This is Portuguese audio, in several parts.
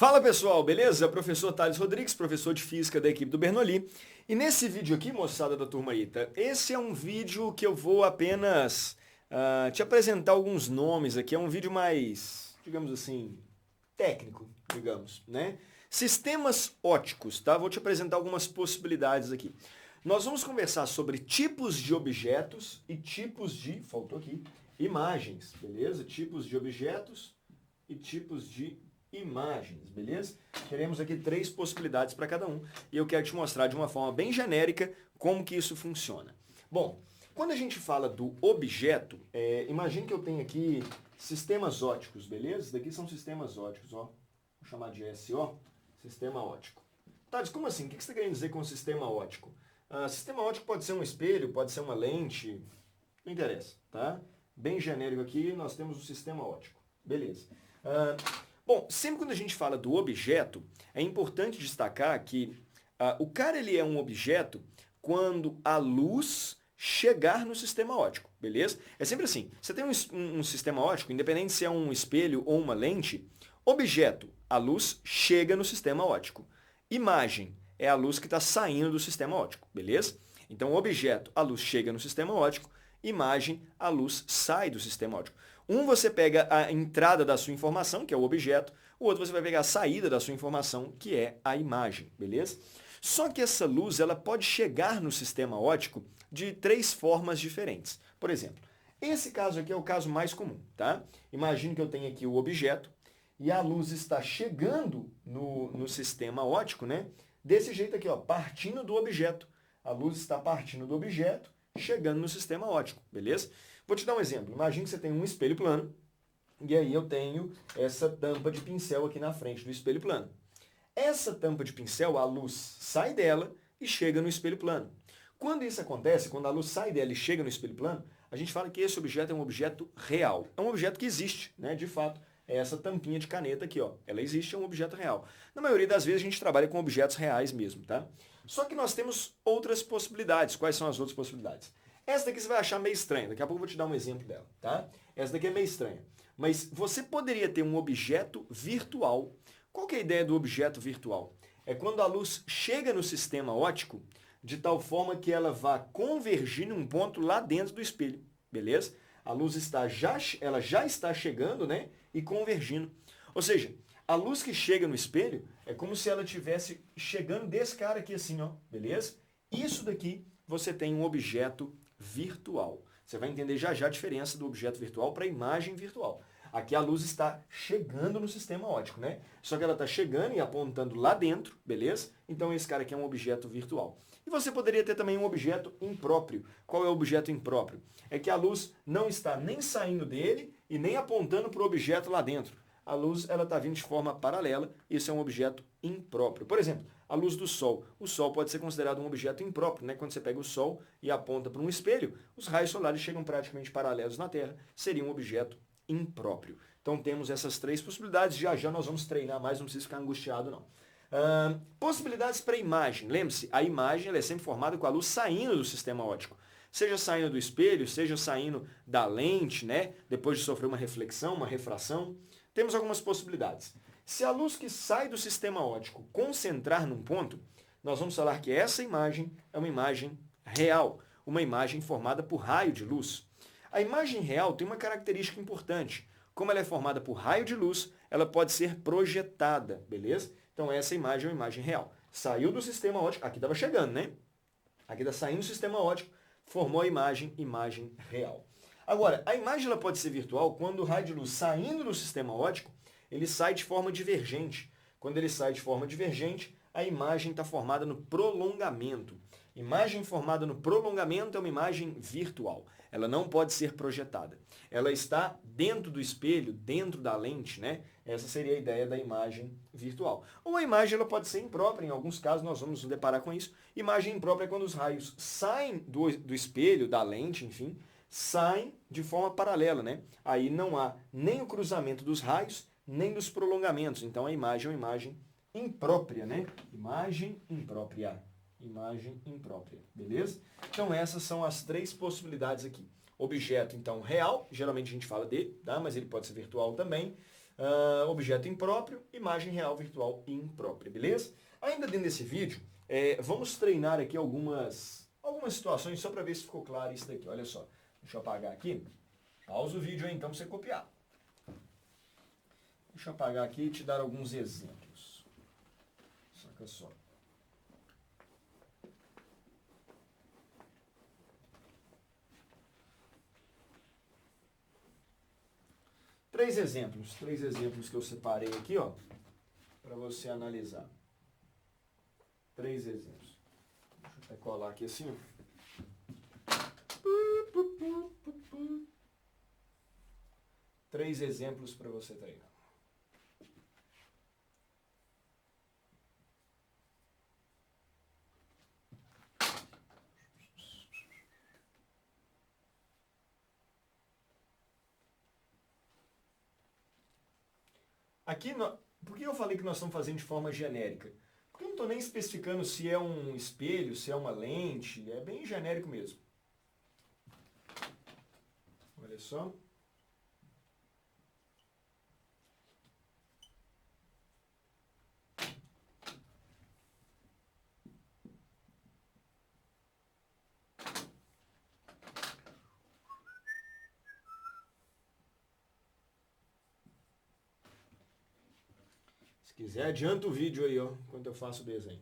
Fala pessoal, beleza? Professor Thales Rodrigues, professor de Física da equipe do Bernoulli. E nesse vídeo aqui, moçada da turma ITA, esse é um vídeo que eu vou apenas te apresentar alguns nomes aqui. É um vídeo mais, digamos assim, técnico, digamos, né? Sistemas óticos, tá? Vou te apresentar algumas possibilidades aqui. Nós vamos conversar sobre tipos de objetos e tipos de, faltou aqui, imagens, beleza? Tipos de objetos e tipos de imagens, beleza? Teremos aqui 3 possibilidades para cada um e eu quero te mostrar de uma forma bem genérica como que isso funciona. Bom, quando a gente fala do objeto, imagine que eu tenho aqui sistemas óticos, beleza? Isso daqui são sistemas óticos, ó. Vou chamar de SO, sistema ótico. Thales, como assim? O que você está querendo dizer com sistema ótico? Sistema ótico pode ser um espelho, pode ser uma lente, não interessa, tá? Bem genérico aqui, nós temos o sistema ótico. Beleza. Bom, sempre quando a gente fala do objeto, é importante destacar que o cara ele é um objeto quando a luz chegar no sistema ótico, beleza? É sempre assim, você tem um sistema ótico, independente se é um espelho ou uma lente, objeto, a luz chega no sistema ótico. Imagem é a luz que está saindo do sistema ótico, beleza? Então, objeto, a luz chega no sistema ótico, imagem, a luz sai do sistema ótico. Um você pega a entrada da sua informação, que é o objeto, o outro você vai pegar a saída da sua informação, que é a imagem, beleza? Só que essa luz ela pode chegar no sistema ótico de 3 formas diferentes. Por exemplo, esse caso aqui é o caso mais comum, tá? Imagine que eu tenho aqui o objeto e a luz está chegando no sistema ótico, né? Desse jeito aqui, ó, partindo do objeto. A luz está partindo do objeto, chegando no sistema ótico, beleza? Vou te dar um exemplo. Imagine que você tem um espelho plano e aí eu tenho essa tampa de pincel aqui na frente do espelho plano. Essa tampa de pincel, a luz sai dela e chega no espelho plano. Quando isso acontece, quando a luz sai dela e chega no espelho plano, a gente fala que esse objeto é um objeto real. É um objeto que existe, né? De fato, é essa tampinha de caneta aqui, ó. Ela existe, é um objeto real. Na maioria das vezes a gente trabalha com objetos reais mesmo, tá? Só que nós temos outras possibilidades. Quais são as outras possibilidades? Essa daqui você vai achar meio estranha. Daqui a pouco eu vou te dar um exemplo dela, tá? Essa daqui é meio estranha. Mas você poderia ter um objeto virtual. Qual que é a ideia do objeto virtual? É quando a luz chega no sistema ótico de tal forma que ela vá convergir num ponto lá dentro do espelho, beleza? A luz ela já está chegando, né? E convergindo. Ou seja, a luz que chega no espelho é como se ela estivesse chegando desse cara aqui assim, ó, beleza? Isso daqui você tem um objeto virtual. Você vai entender já já a diferença do objeto virtual para a imagem virtual. Aqui a luz está chegando no sistema ótico, né? Só que ela está chegando e apontando lá dentro, beleza? Então esse cara aqui é um objeto virtual. E você poderia ter também um objeto impróprio. Qual é o objeto impróprio? É que a luz não está nem saindo dele e nem apontando para o objeto lá dentro. A luz ela está vindo de forma paralela, isso é um objeto impróprio. Por exemplo, a luz do Sol. O Sol pode ser considerado um objeto impróprio, né? Quando você pega o Sol e aponta para um espelho, os raios solares chegam praticamente paralelos na Terra, seria um objeto impróprio. Então temos essas 3 possibilidades, já já nós vamos treinar mais, não precisa ficar angustiado não. Possibilidades para imagem. Lembre-se, a imagem ela é sempre formada com a luz saindo do sistema ótico. Seja saindo do espelho, seja saindo da lente, né? Depois de sofrer uma reflexão, uma refração. Temos algumas possibilidades. Se a luz que sai do sistema ótico concentrar num ponto, nós vamos falar que essa imagem é uma imagem real, uma imagem formada por raio de luz. A imagem real tem uma característica importante. Como ela é formada por raio de luz, ela pode ser projetada, beleza? Então essa imagem é uma imagem real. Saiu do sistema ótico, aqui estava chegando, né? Aqui está saindo do sistema ótico, formou a imagem real. Agora, a imagem ela pode ser virtual quando o raio de luz saindo do sistema ótico, ele sai de forma divergente. Quando ele sai de forma divergente, a imagem está formada no prolongamento. Imagem formada no prolongamento é uma imagem virtual. Ela não pode ser projetada. Ela está dentro do espelho, dentro da lente, né? Essa seria a ideia da imagem virtual. Ou a imagem ela pode ser imprópria, em alguns casos nós vamos nos deparar com isso. Imagem imprópria é quando os raios saem do espelho, da lente, enfim, saem de forma paralela, né? Aí não há nem o cruzamento dos raios, nem dos prolongamentos. Então a imagem é uma imagem imprópria, né? Imagem imprópria. Imagem imprópria, beleza? Então essas são as 3 possibilidades aqui. Objeto, então, real, geralmente a gente fala de, tá? Mas ele pode ser virtual também. objeto impróprio, imagem real virtual imprópria, beleza? Ainda dentro desse vídeo, vamos treinar aqui algumas situações só para ver se ficou claro isso daqui. Olha só, deixa eu apagar aqui. Pausa o vídeo aí então para você copiar. Deixa eu apagar aqui e te dar alguns exemplos. Saca só. Três exemplos que eu separei aqui, ó, para você analisar. Três exemplos. Deixa eu até colar aqui assim, ó. Três exemplos para você treinar. Aqui, por que eu falei que nós estamos fazendo de forma genérica? Porque eu não estou nem especificando se é um espelho, se é uma lente, é bem genérico mesmo. Olha só. Se quiser, adianta o vídeo aí, ó, enquanto eu faço o desenho.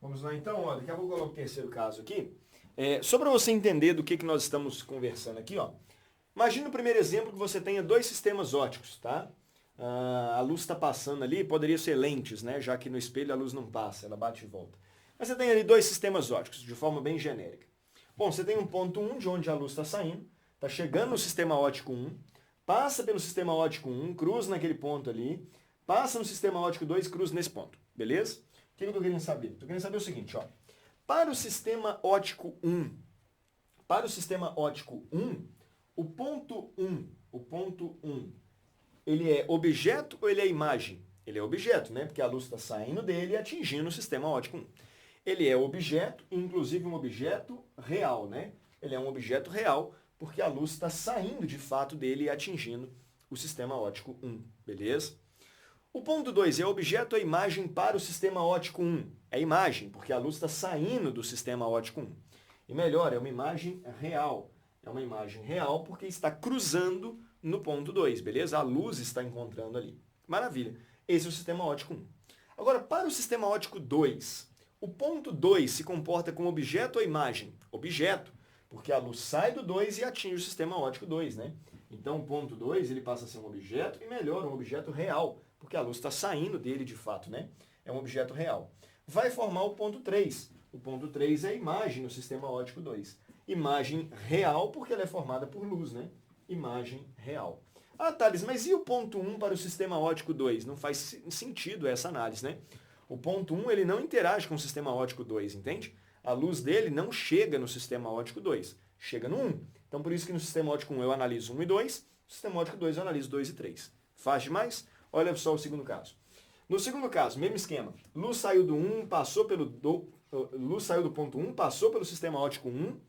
Vamos lá então, ó, daqui a pouco eu coloco o terceiro caso aqui. Só para você entender do que nós estamos conversando aqui, ó. Imagina no primeiro exemplo que você tenha dois sistemas óticos, tá? A luz está passando ali, poderia ser lentes, né? Já que no espelho a luz não passa, ela bate e volta. Mas você tem ali dois sistemas óticos, de forma bem genérica. Bom, você tem um ponto 1, de onde a luz está saindo, está chegando no sistema ótico 1, passa pelo sistema ótico 1, cruza naquele ponto ali, passa no sistema ótico 2, cruza nesse ponto, beleza? O que eu estou querendo saber? Estou querendo saber o seguinte, ó. Para o sistema ótico 1, o ponto 1, ele é objeto ou ele é imagem? Ele é objeto, né? Porque a luz está saindo dele e atingindo o sistema ótico 1. Ele é objeto, inclusive um objeto real, né? Ele é um objeto real porque a luz está saindo de fato dele e atingindo o sistema ótico 1, beleza? O ponto 2 é objeto ou imagem para o sistema ótico 1. É imagem, porque a luz está saindo do sistema ótico 1. E melhor, é uma imagem real. É uma imagem real porque está cruzando no ponto 2, beleza? A luz está encontrando ali. Maravilha. Esse é o sistema ótico 1. Agora, para o sistema ótico 2, o ponto 2 se comporta como objeto ou imagem? Objeto, porque a luz sai do 2 e atinge o sistema ótico 2, né? Então, o ponto 2 ele passa a ser um objeto e melhor, um objeto real, porque a luz está saindo dele de fato, né? É um objeto real. Vai formar o ponto 3. O ponto 3 é a imagem no sistema ótico 2. Imagem real porque ela é formada por luz, né? Imagem real. Ah, Thales, mas e o ponto 1 para o sistema ótico 2? Não faz sentido essa análise, né? O ponto 1 ele não interage com o sistema ótico 2, entende? A luz dele não chega no sistema ótico 2, chega no 1. Então, por isso que no sistema ótico 1 eu analiso 1 e 2, no sistema ótico 2 eu analiso 2 e 3. Faz demais? Olha só o segundo caso. No segundo caso, mesmo esquema. Luz saiu do 1, luz saiu do ponto 1, passou pelo sistema ótico 1,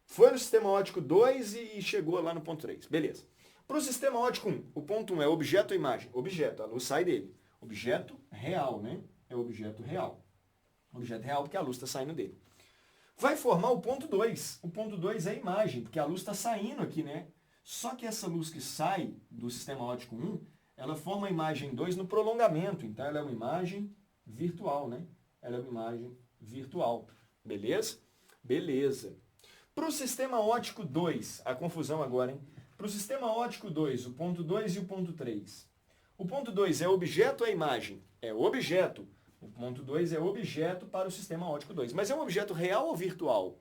foi no sistema ótico 2 e chegou lá no ponto 3. Beleza. Para o sistema ótico 1, o ponto 1 é objeto ou imagem? Objeto, a luz sai dele. Objeto real, né? É objeto real. Objeto real porque a luz está saindo dele. Vai formar o ponto 2. O ponto 2 é a imagem, porque a luz está saindo aqui, né? Só que essa luz que sai do sistema ótico 1, ela forma a imagem 2 no prolongamento. Então, ela é uma imagem virtual, né? Ela é uma imagem virtual. Beleza? Beleza. Para o sistema óptico 2, a confusão agora, hein? Para o sistema óptico 2, o ponto 2 e o ponto 3. O ponto 2 é objeto ou é imagem? É objeto. O ponto 2 é objeto para o sistema óptico 2. Mas é um objeto real ou virtual?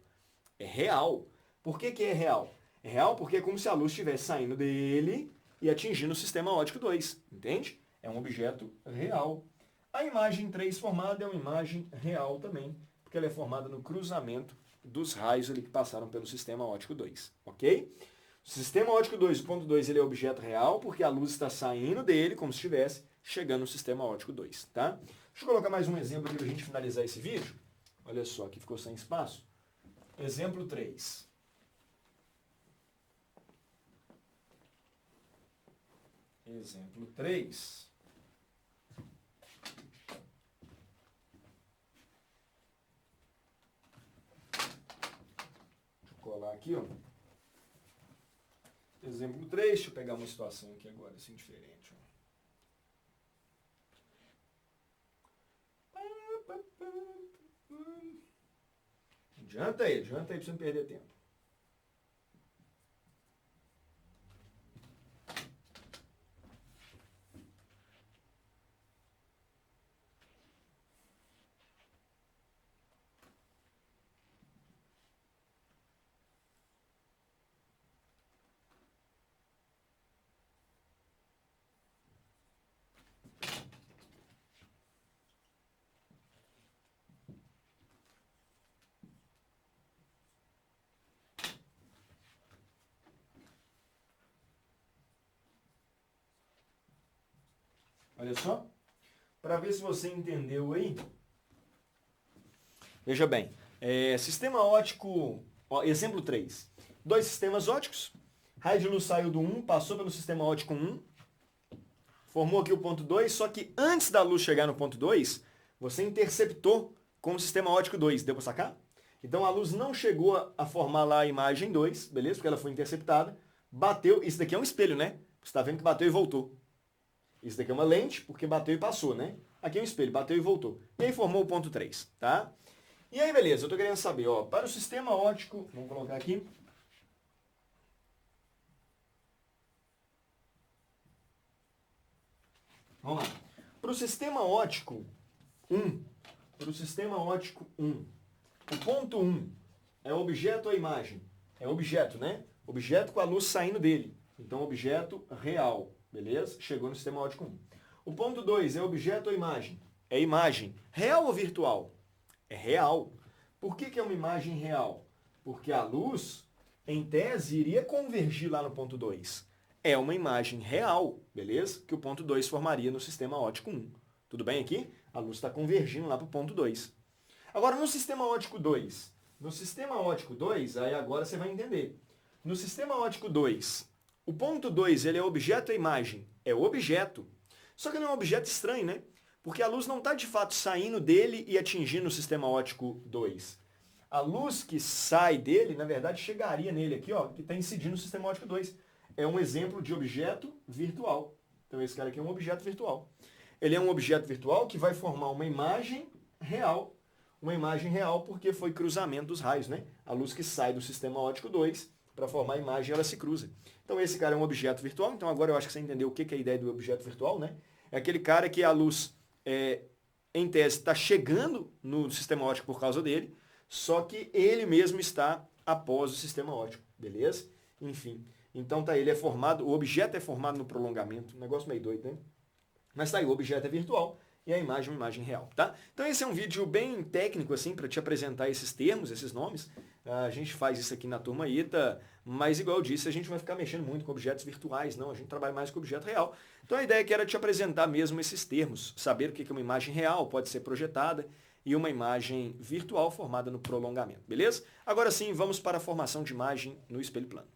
É real. Por que que é real? É real porque é como se a luz estivesse saindo dele e atingindo o sistema óptico 2. Entende? É um objeto real. A imagem 3 formada é uma imagem real também, porque ela é formada no cruzamento dos raios ali que passaram pelo sistema óptico 2. Ok? O sistema óptico 2, o ponto 2, ele é objeto real, porque a luz está saindo dele como se estivesse chegando no sistema óptico 2. Tá? Deixa eu colocar mais um exemplo aqui para a gente finalizar esse vídeo. Olha só, aqui ficou sem espaço. Exemplo 3. Exemplo 3. Deixa eu colar aqui, ó. Exemplo 3, deixa eu pegar uma situação aqui agora, assim, diferente. Ó. Adianta aí pra você não perder tempo. Olha só, para ver se você entendeu aí. Veja bem, sistema óptico, ó, exemplo 3. Dois sistemas ópticos, raio de luz saiu do 1, passou pelo sistema óptico 1, formou aqui o ponto 2, só que antes da luz chegar no ponto 2, você interceptou com o sistema óptico 2, deu para sacar? Então a luz não chegou a formar lá a imagem 2, beleza? Porque ela foi interceptada, bateu, isso daqui é um espelho, né? Você está vendo que bateu e voltou. Isso daqui é uma lente, porque bateu e passou, né? Aqui é um espelho, bateu e voltou. E aí formou o ponto 3, tá? E aí, beleza, eu tô querendo saber, ó, para o sistema óptico, vamos colocar aqui. Vamos lá. Para o sistema óptico 1, o ponto 1 é objeto ou imagem? É objeto, né? Objeto com a luz saindo dele. Então, objeto real. Beleza? Chegou no sistema óptico 1. O ponto 2 é objeto ou imagem? É imagem. Real ou virtual? É real. Por que que é uma imagem real? Porque a luz, em tese, iria convergir lá no ponto 2. É uma imagem real, beleza? Que o ponto 2 formaria no sistema óptico 1. Tudo bem aqui? A luz está convergindo lá para o ponto 2. Agora, no sistema óptico 2. No sistema óptico 2, aí agora você vai entender. No sistema óptico 2... o ponto 2, ele é objeto ou imagem? É objeto. Só que não é um objeto estranho, né? Porque a luz não está de fato saindo dele e atingindo o sistema óptico 2. A luz que sai dele, na verdade, chegaria nele aqui, ó, que está incidindo no sistema óptico 2. É um exemplo de objeto virtual. Então esse cara aqui é um objeto virtual. Ele é um objeto virtual que vai formar uma imagem real. Uma imagem real porque foi cruzamento dos raios, né? A luz que sai do sistema óptico 2, para formar a imagem, ela se cruza. Então esse cara é um objeto virtual, então agora eu acho que você entendeu o que é a ideia do objeto virtual, né? É aquele cara que a luz, em tese, está chegando no sistema óptico por causa dele, só que ele mesmo está após o sistema óptico, beleza? Enfim, então tá, ele é formado, o objeto é formado no prolongamento, um negócio meio doido, né? Mas tá aí, o objeto é virtual e a imagem é uma imagem real, tá? Então esse é um vídeo bem técnico, assim, para te apresentar esses termos, esses nomes. A gente faz isso aqui na Turma ITA, mas igual eu disse, a gente vai ficar mexendo muito com objetos virtuais, não, a gente trabalha mais com objeto real. Então a ideia aqui era te apresentar mesmo esses termos, saber o que é uma imagem real, pode ser projetada, e uma imagem virtual formada no prolongamento, beleza? Agora sim, vamos para a formação de imagem no espelho plano.